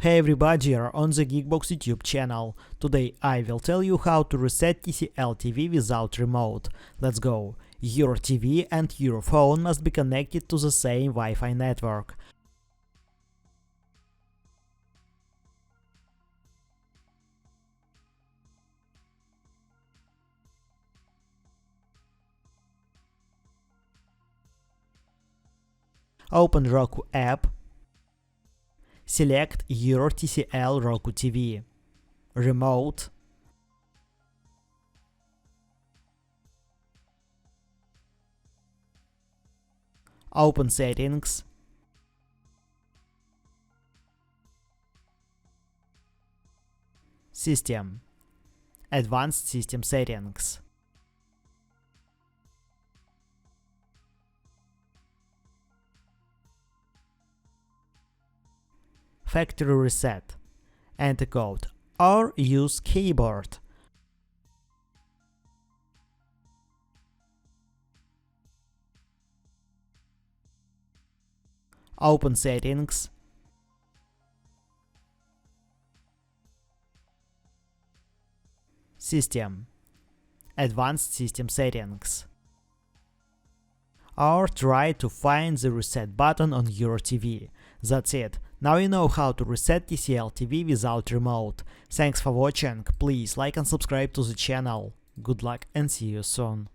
Hey everybody, you're on the GeekBox YouTube channel. Today I will tell you how to reset TCL TV without remote. Let's go. Your TV and your phone must be connected to the same Wi-Fi network. Open Roku app. Select your TCL Roku TV. Remote. Open Settings. System. Advanced System Settings. Factory reset. Enter code or use keyboard. Open Settings. System. Advanced System Settings. Or try to find the reset button on your TV. That's it. Now you know how to reset TCL TV without remote. Thanks for watching. Please like and subscribe to the channel. Good luck and see you soon.